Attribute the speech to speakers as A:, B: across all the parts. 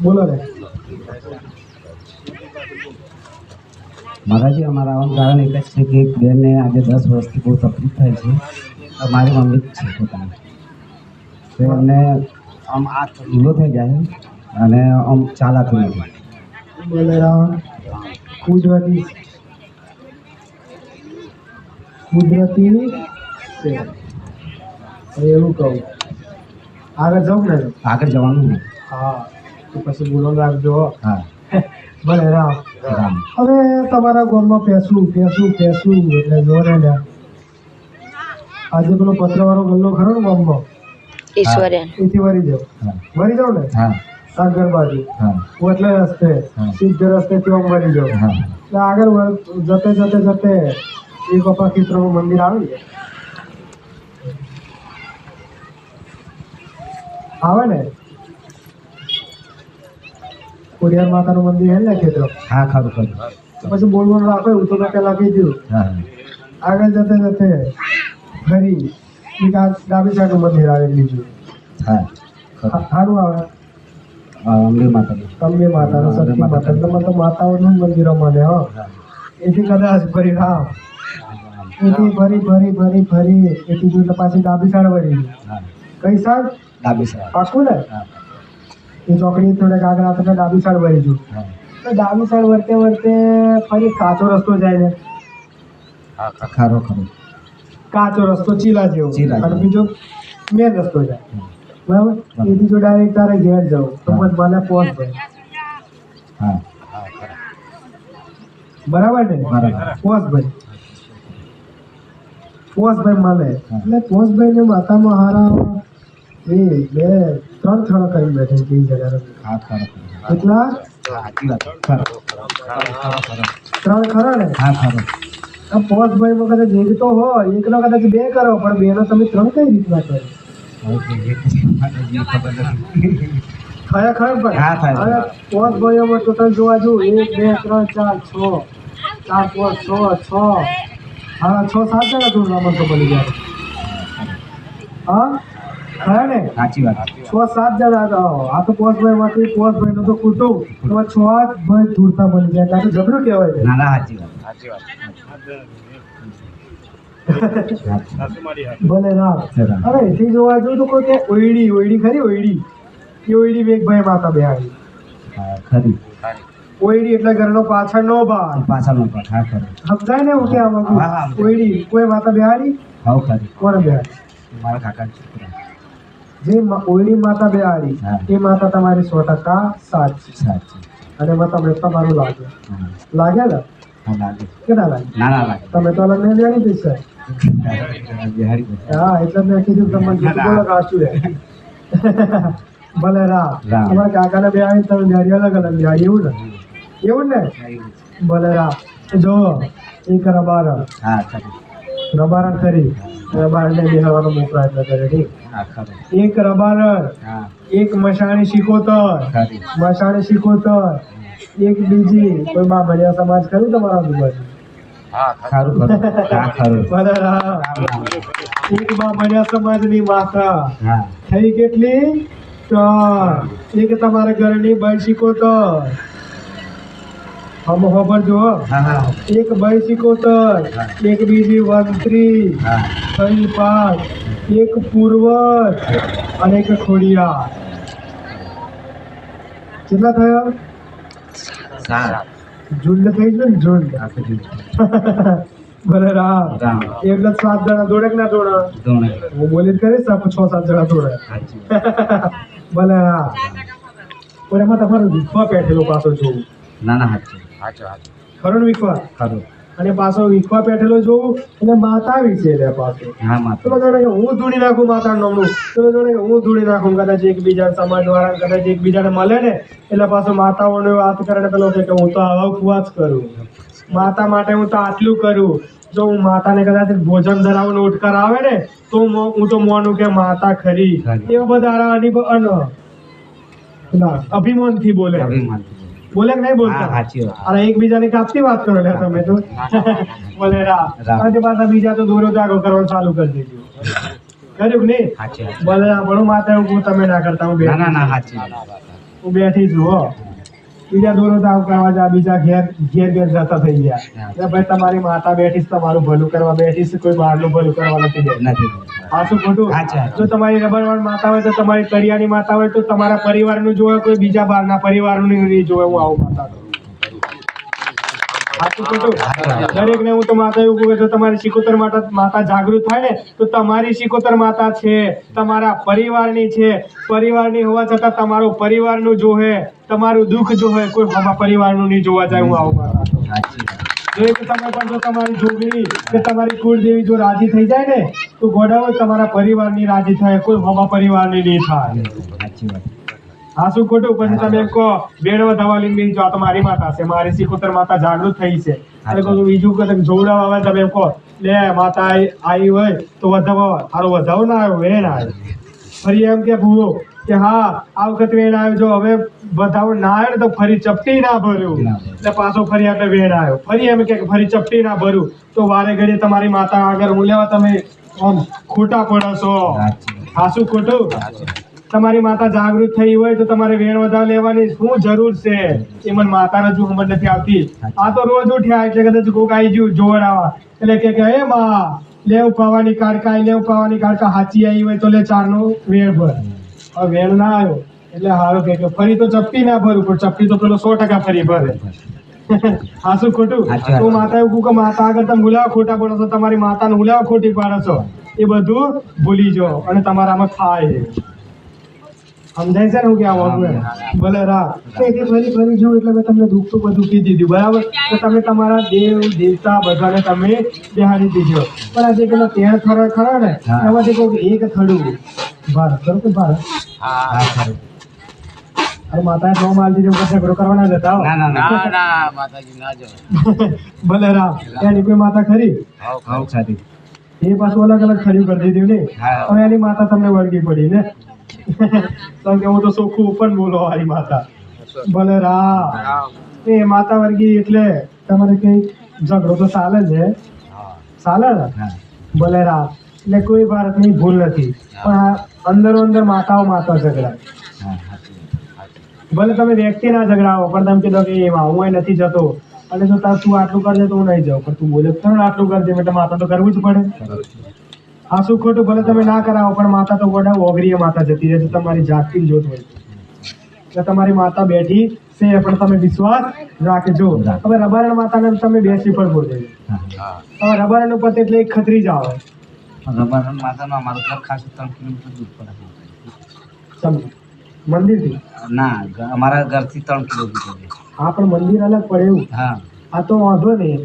A: બોલો ને
B: માતાજી અમારા આવવાનું કારણ એક જ છે કે એક બેનને આજે 10 વર્ષથી બહુ તકલીફ થાય છે. મારી મમ્મી જ છે પોતાની. તો એમને આમ આ ઢીલો થઈ જાય અને આમ ચાલાતું નથી.
A: બલરામ કુદરતી છે. હવે એવું કહું આગળ જાઉં ને
B: આગળ જવાનું ને.
A: હા તો પછી બોલો રાખજો.
B: હા
A: ભલે રામ
B: રામ.
A: હવે તમારા ગામમાં પેસું એટલે જોરે લ્યા આજે પેલો પત્રવાળો ગલ્લો ખરો ને ગામમાં
C: ઈશ્વર્યા
A: એથી વરી જાવ
B: હા
A: વરી જાવ ને
B: હા
A: સાગર બાજુ
B: હા
A: એટલે રસ્તે
B: હા.
A: સીધે રસ્તે ત્યાં વરી જાવ
B: હા
A: એટલે આગળ જતે એક અપાક્ષેત્રનું મંદિર આવી જાય આવે ને ખોડિયાર માતાનું મંદિર હે ને ખેતર
B: હા ખરું ખરું.
A: પછી બોલવાનું રાખો એવું તો મેં પેલા કીધું
B: હા
A: આગળ જતે ફરી એક આ ડાબી સાઈડનું મંદિર આવે બીજું
B: હા ખરું.
A: સારું આવે
B: અંબે માતાજી.
A: અંબે માતાનું શક્તિ માતા એટલે મને તો માતાઓનું મંદિરો મળે હા
B: હા
A: એથી કદાચ ફરી રામ એથી ફરી એથી જો એટલે પાછી ડાબી સાઈડ વળી
B: હા
A: કઈ સાઈડ
B: ડાબી સાઈડ.
A: પાકું ને
B: હા
A: એ ચોકડી થોડેક આગળ આવતા ડાબી સાઈડ વળી જુ
B: હા
A: તો ડાબી સાઈડ વર્તે ફરી કાચો રસ્તો જાય ને
B: ખરો ખરું.
A: કાચો રસ્તો ચીલા જેવો
B: ચીલા જેવો.
A: અને બીજો મેન રસ્તો જાય બરાબર એથી જો ડાયરેક્ટ તારે ઘેર જાવ તો
B: હા.
A: મને પહોંચ ભાઈ
B: હા
A: બરાબર ને
B: બરાબર.
A: પહોંચ ભાઈ મળે
B: હા.
A: એટલે પહોંચ ભાઈ ને માતા મહારા એ 2-3 ખણ કરી બેઠે છે એ જગ્યા
B: હા ખરો ખરું.
A: કેટલા
B: સાચી વાત. ખરો ખરો.
A: 3 ખરા ને
B: હા ખરો.
A: આ પહોંચ ભાઈ માં કદાચ એક તો હોય એકનો કદાચ 2 કરો પણ 2 નો તમે 3 કઈ રીતના કરો ખરેખર પણ
B: હા, થાય.
A: હવે 5 ભાઈઓમાં ટોટલ જોવા જવું 1 2 3 4 6 4 5 6 હા 6-7 જણા તું નામ તો બની જાય હા ખરા ને
B: સાચી વાત.
A: 6-7 જણા હતા આ તો 5 ભાઈ માંથી 5 ભાઈ નું તો કુટુંબ તો 6 ભાઈ ધૂળતા બની જાય એટલે આ તો જબરું કહેવાય
B: ના ના સાચી વાત.
A: ભલે રામ
B: રામ.
A: હવે એથી જોવા જવું તો કોઈ કે ઓયડી ખરી ઓયડી એ ઓયડી વેગ ભાઈ માતા બેહાડી
B: હા ખરી.
A: ઓયડી એટલે ઘરનો પાછળનો ભાગ
B: પાછળનો પાઠ. હા ખરો.
A: સમજાય ને હું કે આમાં
B: હા, હા.
A: ઓયડી કોઈ માતા બેહાડી
B: હાવ ખરી.
A: કોને બેહાડી
B: મારા કાકા છોકરા.
A: જે ઓયડી માતા બેહાડી
B: હા.
A: એ માતા તમારી 100% સાચી
B: સાચી.
A: અને એમાં તમને તમારું લાગે
B: હા
A: લાગે ને
B: હા લાગે.
A: કે ના લાગે
B: ના ના લાગે.
A: તમે તો અલગ નહીં લેવાની પૈસા
B: બિહારી બોલે.
A: હા એટલે મેં કીધું તમને જૂઠું બોલો કાચું રે ભલે રામ
B: રામ.
A: તમારા કાકાને બેહાડી તમે બિહારી અલગ બિહારી એવું ને ભલે રામ જો એક રબારણ
B: હા ખરી.
A: રબારણ ખરી રબારણને બેહાડવાનો મોકલા એટલે કરે ઠીક
B: હા ખરું.
A: એક રબારણ
B: હા
A: એક મશાણી શીખોતર
B: ખરી.
A: મશાણી શીખોતર એક બીજી કોઈ બા ભર્યા સમાજ ખરું તમારા આજુબાજુ
B: ખરું ખરું. હા ખરું.
A: ભલે રામ એક બા ભર્યા સમાજની માતા
B: હા
A: થઈ કેટલી 3 એક તમારા ઘરની બાઈ શીખોતર હમ ખબર જો
B: હા હા
A: એક બાઈ શીખોતર એક બીજી વંત્રી
B: હા
A: થઈ 5 એક પૂર્વજ અને એક ખોડિયાર કેટલા થયા
B: સારા.
A: ઝુંડ થઈ ગયું ને ઝુંડ
B: હા ખરી.
A: ભલે રામ
B: રામ.
A: એટલે 7 જણા જોડે કે ના જોડે
B: દોણે.
A: હું બોલી જ કરીશ આપણે 6-7 જણા જોડે
B: સાચી.
A: ભલે રામ પણ એમાં તમારો વિખવા પેઠેલો પાછો જોવું
B: ના ના સાચી.
A: ખરો ને વિખવા
B: ખરું.
A: અને પાછો વિખવા પેઠેલો જોવું એટલે માતા વિશે રે પાછો
B: હા
A: તો
B: માતા.
A: જાણે કે હું ધૂળી નાખું માતાનું નામનું તો જાણે કે હું ધૂળી નાખું કદાચ એકબીજા સમાજ વાળા કદાચ એકબીજાને મળે ને એટલે પાછો માતાઓને વાત કરે ને પેલો કે હું તો આવા ઉપવાસ કરું માતા માટે હું તો આટલું કરું જો હું માતાને કદાચ ભોજન ધરાવવાનો ઉઠકાર આવે ને તો હું તો માનું કે માતા ખરી
B: ખરી.
A: એવા બધા અભિમાનથી બોલે
B: અભિમાન.
A: બોલે કે નહીં
B: હા
A: બોલતા
B: સાચી વાત.
A: અરે એકબીજાની કાપતી વાત કરો લે તમે તો બોલે રા
B: રામ.
A: અને પાછા બીજા તો દોરો જાગો કરવાનું ચાલુ કરી દેજો કર્યું કે નહીં
B: સાચી વાત.
A: બોલે રા ભણું માતા એવું તમે ના કરતા હું
B: ના
A: બે
B: ના ના સાચી વાત.
A: હું બેઠી છું હો. બીજા દોરો તાવ કરવા જા, બીજા ઘેર ઘેર જતા થઈ ગયા. એટલે ભાઈ તમારી માતા બેઠી છે, તમારું ભલું કરવા બેઠી છે, કોઈ બહારનું ભલું કરવા નથી બેઠી.
B: નથી.
A: આ શું ખોટું? જો તમારી રબરવાળી માતા હોય તો તમારી કરિયાની માતા હોય તો તમારા પરિવારનું જોવે, કોઈ બીજા બહારના પરિવારનું નહીં જોવે. હું આવું માતા કરું. સાચું ખોટું? દરેકને હું તો માતા એવું કહું કે જો તમારી સિકોતર માતા જાગૃત થાય ને તો તમારી સિકોતર માતા છે, તમારા પરિવારની છે. પરિવારની હોવા છતાં તમારું પરિવારનું જોહે, તમારું દુઃખ જોહે, કોઈ બાબા પરિવારનું નહીં જોવા જાય. હું આવું માતા કરું. જો એક તમે પણ જો તમારી જોગણી કે તમારી કુળદેવી જો રાજી થઈ જાય ને તો ગોડાઓ તમારા પરિવારની રાજી થાય, કોઈ બાબા પરિવારની નહીં થાય.
B: સાચી વાત.
A: હા શું ખોટું? પછી તમે એમ કહો બેડવા દવા લઈને બેસી જાઓ, તો મારી માતા છે, મારી સિકોતર માતા જાગૃત થઈ છે. એટલે કહું બીજું કે જોવડાવવા આવે તમે એમ કહો લે માતા આવી હોય તો વધાવો, સારો વધાવો ના આવ્યો વેણ આવ્યો. ફરી એમ કે ભૂવો કે હા આ વખત વેણ આવ્યો, જો હવે વધાવો ના આવ્યો તો ફરી ચપટી ના ભર્યું એટલે પાછો ફરી આપણે વેણ આવ્યો. ફરી એમ કે ફરી ચપટી ના ભર્યું તો વારે ઘડી તમારી માતા આગળ હું લેવા તમે આમ ખોટા પડો છો. હા શું ખોટું? તમારી માતા જાગૃત થઈ હોય તો તમારે વેણ વધાવ લેવાની શું જરૂર છે? એ મને માતાને જો સમજ નથી આવતી. આ તો રોજ ઉઠ્યા એટલે કદાચ કોક આવી ગયું જોવડાવા એટલે કે હે માં લેવ પાવાની કાડકા, લેવ પાવાની કાડકા હાચી આવી હોય તો લે ચારનો વેણ ભર. હવે વેણ ના આવ્યો એટલે હારો કે ફરી તો ચપટી ના ભરું, પણ ચપટી તો પેલો 100% ફરી ભરે. હા શું ખોટું? તો માતા એવું કહું કે માતા આગળ તમે હુલાવા ખોટા પડો છો, તમારી માતાને હુલાવા ખોટી પાડો છો, એ બધું ભૂલી જાઓ અને તમારામાં થાય. સમજાય છે ને હું ક્યાં વાગું? ભલે રા ફરી જો એટલે મેં તમને દુઃખ તો બધું કહી દીધું બરાબર. તો તમે તમારા દેવ દેવતા બધાને તમે બેહાડી દીધો. પણ આજે પેલો તેણ ખરા ખરા ને એમાંથી કોઈ એક થડું ભારત ખરું કે ભારત અરે માતાએ નો માલ દીધો ઝઘડો કરવાના જ હતા.
B: ના ના ના
C: ના માતાજી ના જો
A: ભલે રા એની કોઈ માતા ખરી
B: હાઉ સાથી.
A: એ પાછું અલગ અલગ ખરી કરી દીધું ને. હવે એની માતા તમને વળગી પડી ને. તમે કે હું તો ચોખ્ખું ઓપન બોલો મારી માતા. ભલે રા એ માતા વર્ગી એટલે તમારે કઈ ઝઘડો તો ચાલે છે, ચાલે ને? ભલે રા એટલે કોઈ ભારતની ભૂલ નથી, પણ આ અંદરો અંદર માતાઓ માતા ઝઘડા. ભલે તમે વ્યક્તિ ના ઝઘડાવો પણ તમે કીધો કે એમાં હું નથી જતો અને જો તું આટલું કરજે તો હું નહીં જાઉં, પણ તું બોલે ખરું આટલું કરજે એટલે માતા તો કરવું જ પડે. આ શું ખોટું? ભલે તમે ના કરાવો પણ માતા તો ગોડા ઓગરીએ માતા જતી રહે છે, તમારી જાતથી જોત હોય એટલે તમારી માતા બેઠી છે પણ તમે વિશ્વાસ રાખજો. હવે રબારણ માતાને તમે 2 શ્રીફળ બોલજો. હવે રબારણ પતે એટલે એક ખત્રી જ આવે.
B: રબારણ માતાનો અમારું ઘર ખાસ 3 કિલોમીટર દૂર પડે.
A: સમજો મંદિરથી?
B: ના અમારા ઘરથી 3 કિલોમીટર.
A: હા પણ મંદિર અલગ પડે એવું.
B: હા
A: આ તો વાંધો નહીં,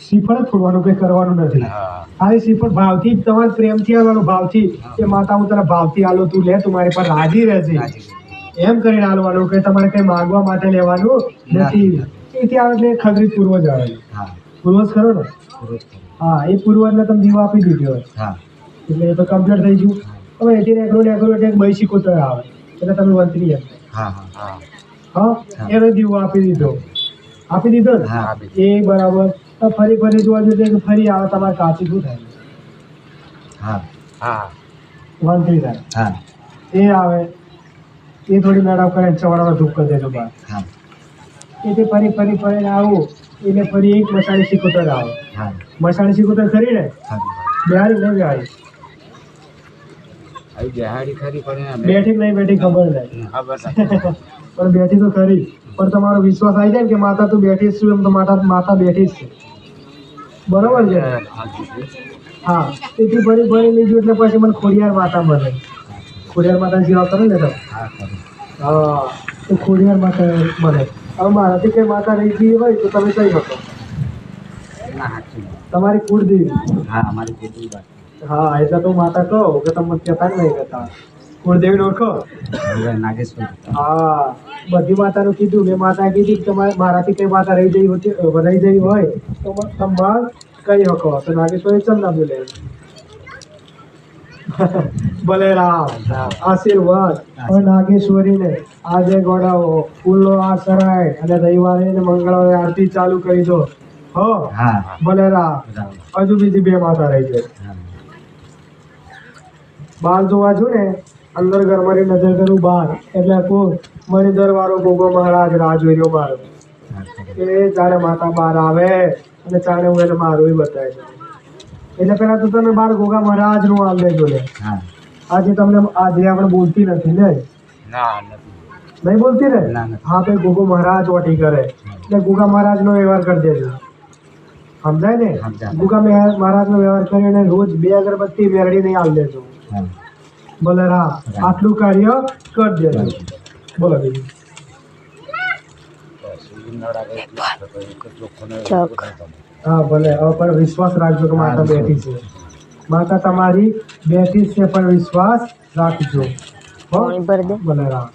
A: શ્રીફળ જ છોડવાનું કઈ કરવાનું નથી. ખાલી શ્રીફળ ભાવથી તમારે પ્રેમથી આવવાનું, ભાવથી કે માતા હું તને ભાવથી આલો, તું લે, તું મારી પર રાજી રહેજે એમ કરીને આલવાનું. કે તમારે કઈ માંગવા માટે લેવાનું નથી. એથી આવે એટલે ખગરી પૂર્વજ આવે. પૂર્વજ ખરો ને? હા એ પૂર્વજને તમે જીવ આપી દીધો એટલે એ તો કમ્પ્લીટ થઈ ગયું. હવે એથી નેકરું એટલે એક બૈસી કોતર આવે એટલે તમે વંતરી એમ. હા એનો જીવ આપી દીધો ને એ બરાબર. તો ફરી જોવા જોઈએ કે ફરી આવે તમારે કાચી શું થાય? વંતરી થાય. એ આવે એ થોડી મેળાવ કરે ચવાડામાં ધૂપ કરી દેજો બહાર. એથી ફરીને આવું એટલે ફરી એક મસાણી સિકોતર આવે. મસાણી સિકોતર ખરી ને? બિહારી નહીં બિહારી? બેઠી નહીં બેઠી ખબર નહીં પણ બેઠી તો ખરી. પણ તમારો વિશ્વાસ આવી જાય ને કે માતા તું બેઠી છું એમ તો માતા બેઠી જ છે. બરોબર છે? હા એથી ફરી લીધું એટલે પછી મને ખોડિયાર માતા મળે. ખોડિયાર માતા સેવા કરો ને તમે? હા તો ખોડિયાર માતા મળે. હવે મારાથી કઈ માતા રહી ગઈ હોય તો તમે કઈ શકો? તમારી કુળદેવી?
B: હા અમારી કુળદેવી વાત.
A: હા એટલે તો માતા કહો કે તમે કહેતા નહીં કહેતા. કુળદેવી ઓળખો?
B: નાગેશ્વર.
A: હા બધી માતાનું કીધું. મેં માતા કીધી કે તમારે મારાથી કઈ માતા રહી જઈ હોય તો તમે કહી શકો. તો નાગેશ્વરી ચમ ના બોલે? ભલે રામ આશીર્વાદ. હવે નાગેશ્વરીને આજે ગોડાઓ ફૂલનો આ સરાય અને રવિવારે ને મંગળવારે આરતી ચાલુ કરી દો. હો ભલે રામ. હજુ બીજી 2 માતા રહી જાય. બાલ જોવા જો ને અંદર ઘરમાંની નજર કરું બહાર એટલે કોઈ મણિધર વાળો ગોગો મહારાજ રાહ જોઈ રહ્યો મારો કે જાણે માતા બહાર આવે અને જાણે હું એને મારું બતાવી દઉં. એટલે પેલા તો તમે બાર ગોગા મહારાજ નું આલ દેજો લે.
B: હા
A: આજે તમને આજે આપણે બોલતી નથી ને
C: ના નથી.
A: નહીં બોલતી ને
B: ના, નથી.
A: હા તો ગોગો મહારાજ ઓટી કરે એટલે ગોગા મહારાજ નો વ્યવહાર કરી દેજો. સમજાય ને?
B: સમજાય.
A: ગોગા મહારાજ નો વ્યવહાર કરીને રોજ 2 અગરબત્તી વેરડી નહીં આલ દેજો.
B: હા
A: બોલે રામ આટલું કાર્ય કરી દેજો. બોલો બીજું. હા ભલે હવે પણ વિશ્વાસ રાખજો કે માતા બેઠી છે. માતા તમારી બેઠી છે પણ વિશ્વાસ રાખજો. હો? ભલે રામ.